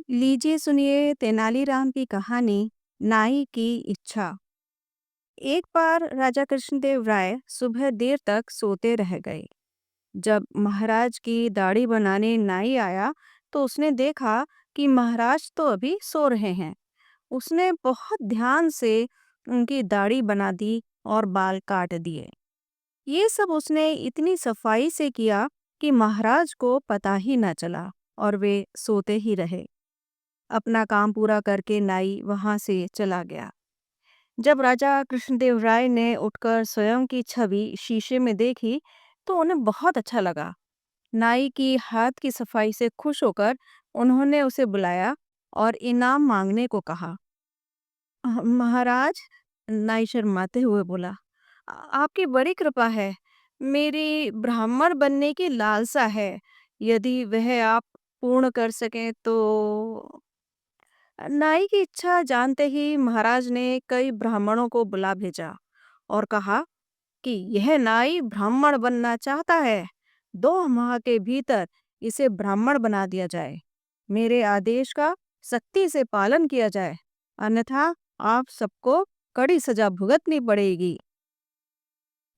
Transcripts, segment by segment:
लीजिए सुनिए तेनालीराम की कहानी नाई की इच्छा। एक बार राजा कृष्णदेव राय सुबह देर तक सोते रह गए। जब महाराज की दाढ़ी बनाने नाई आया तो उसने देखा कि महाराज तो अभी सो रहे हैं। उसने बहुत ध्यान से उनकी दाढ़ी बना दी और बाल काट दिए। ये सब उसने इतनी सफाई से किया कि महाराज को पता ही न चला और वे सोते ही रहे। अपना काम पूरा करके नाई वहां से चला गया। जब राजा कृष्णदेव राय ने उठकर स्वयं की छवि शीशे में देखी तो उन्हें बहुत अच्छा लगा। नाई की हाथ की सफाई से खुश होकर उन्होंने उसे बुलाया और इनाम मांगने को कहा। महाराज, नाई शर्माते हुए बोला, आपकी बड़ी कृपा है। मेरी ब्राह्मण बनने की लालसा है। यदि वह आप पूर्ण कर सकें तो। नाई की इच्छा जानते ही महाराज ने कई ब्राह्मणों को बुला भेजा और कहा कि यह नाई ब्राह्मण बनना चाहता है। 2 माह के भीतर इसे ब्राह्मण बना दिया जाए। मेरे आदेश का सख्ती से पालन किया जाए, अन्यथा आप सबको कड़ी सजा भुगतनी पड़ेगी।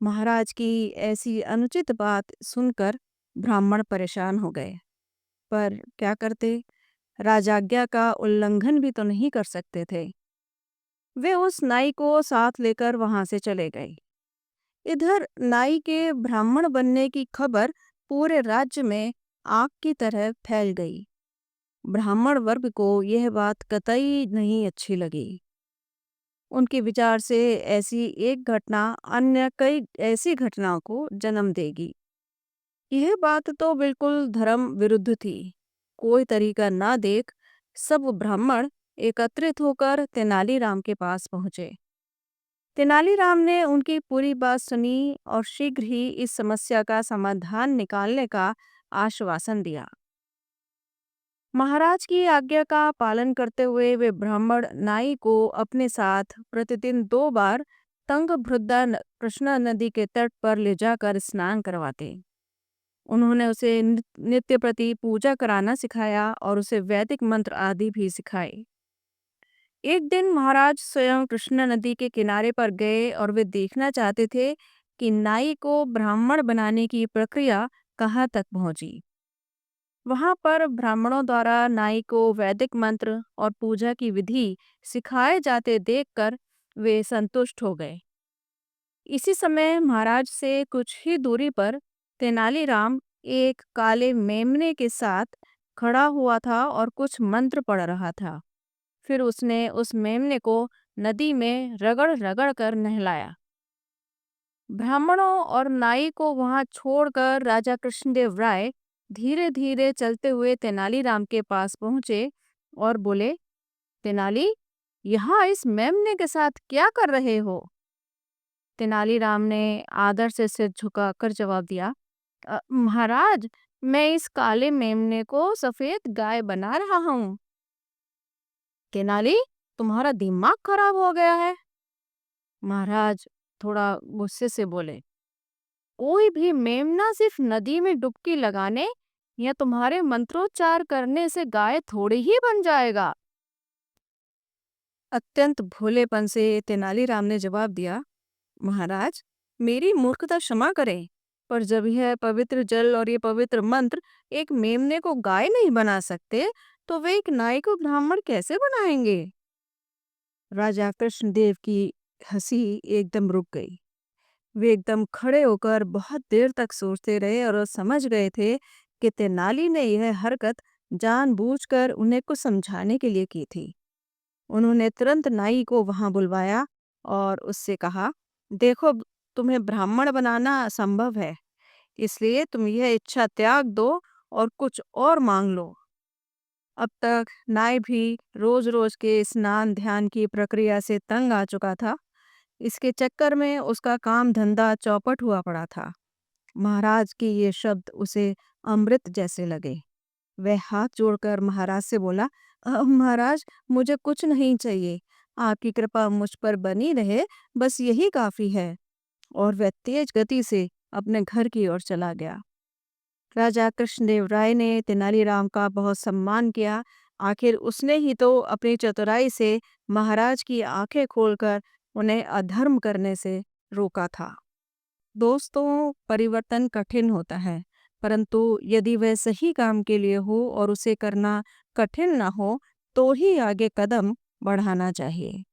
महाराज की ऐसी अनुचित बात सुनकर ब्राह्मण परेशान हो गए, पर क्या करते? राजाज्ञा का उल्लंघन भी तो नहीं कर सकते थे। वे उस नाई को साथ लेकर वहां से चले गए। इधर नाई के ब्राह्मण बनने की खबर पूरे राज्य में आग की तरह फैल गई। ब्राह्मण वर्ग को यह बात कतई नहीं अच्छी लगी। उनके विचार से ऐसी एक घटना अन्य कई ऐसी घटनाओं को जन्म देगी। यह बात तो बिल्कुल धर्म विरुद्ध थी। कोई तरीका ना देख सब ब्राह्मण एकत्रित होकर तेनालीराम के पास पहुंचे। तेनालीराम ने उनकी पूरी बात सुनी और शीघ्र ही इस समस्या का समाधान निकालने का आश्वासन दिया। महाराज की आज्ञा का पालन करते हुए वे ब्राह्मण नाई को अपने साथ प्रतिदिन 2 बार तंगभ्रुदा कृष्णा नदी के तट पर ले जाकर स्नान करवाते। उन्होंने उसे नित्य प्रति पूजा कराना सिखाया और उसे वैदिक मंत्र आदि भी सिखाए। एक दिन महाराज स्वयं कृष्णा नदी के किनारे पर गए और वे देखना चाहते थे कि नाई को ब्राह्मण बनाने की प्रक्रिया कहाँ तक पहुंची। वहां पर ब्राह्मणों द्वारा नाई को वैदिक मंत्र और पूजा की विधि सिखाए जाते देखकर वे संतुष्ट हो गए। इसी समय महाराज से कुछ ही दूरी पर तेनालीराम एक काले मेमने के साथ खड़ा हुआ था और कुछ मंत्र पढ़ रहा था। फिर उसने उस मेमने को नदी में रगड़ रगड़ कर नहलाया। ब्राह्मणों और नाई को वहां छोड़कर राजा कृष्णदेव राय धीरे धीरे चलते हुए तेनालीराम के पास पहुंचे और बोले, तेनाली, यहाँ इस मेमने के साथ क्या कर रहे हो? तेनालीराम ने आदर से सिर झुकाकर जवाब दिया, महाराज, मैं इस काले मेमने को सफेद गाय बना रहा हूँ। तेनाली, तुम्हारा दिमाग खराब हो गया है? महाराज थोड़ा गुस्से से बोले, कोई भी मेमना सिर्फ नदी में डुबकी लगाने या तुम्हारे मंत्रोच्चार करने से गाय थोड़ी ही बन जाएगा। अत्यंत भोलेपन से तेनालीराम ने जवाब दिया, महाराज, मेरी मूर्खता क्षमा करें, पर जब यह पवित्र जल और ये पवित्र मंत्र एक मेमने को गाय नहीं बना सकते, तो वे एक नाई को ब्राह्मण कैसे बनाएंगे? राजा कृष्णदेव की हंसी एकदम रुक गई। वे एकदम खड़े होकर बहुत देर तक सोचते रहे और वो समझ गए थे कि तेनाली ने यह हरकत जानबूझकर उन्हें कुछ समझाने के लिए की थी। उन्होंने तुरंत नाई को वहां बुलवाया और उससे कहा, देखो, तुम्हें ब्राह्मण बनाना असंभव है, इसलिए तुम यह इच्छा त्याग दो और कुछ और मांग लो। अब तक नाई भी रोज रोज के स्नान ध्यान की प्रक्रिया से तंग आ चुका था। इसके चक्कर में उसका काम धंधा चौपट हुआ पड़ा था। महाराज के ये शब्द उसे अमृत जैसे लगे। वह हाथ जोड़कर महाराज से बोला, महाराज, मुझे कुछ नहीं चाहिए। आपकी कृपा मुझ पर बनी रहे, बस यही काफी है। और वह तेज गति से अपने घर की ओर चला गया। राजा कृष्णदेव राय ने तेनालीराम का बहुत सम्मान किया आखिर उसने ही तो अपनी चतुराई से महाराज की आंखें खोलकर उन्हें अधर्म करने से रोका था। दोस्तों, परिवर्तन कठिन होता है, परंतु यदि वह सही काम के लिए हो और उसे करना कठिन ना हो, तो ही आगे कदम बढ़ाना चाहिए।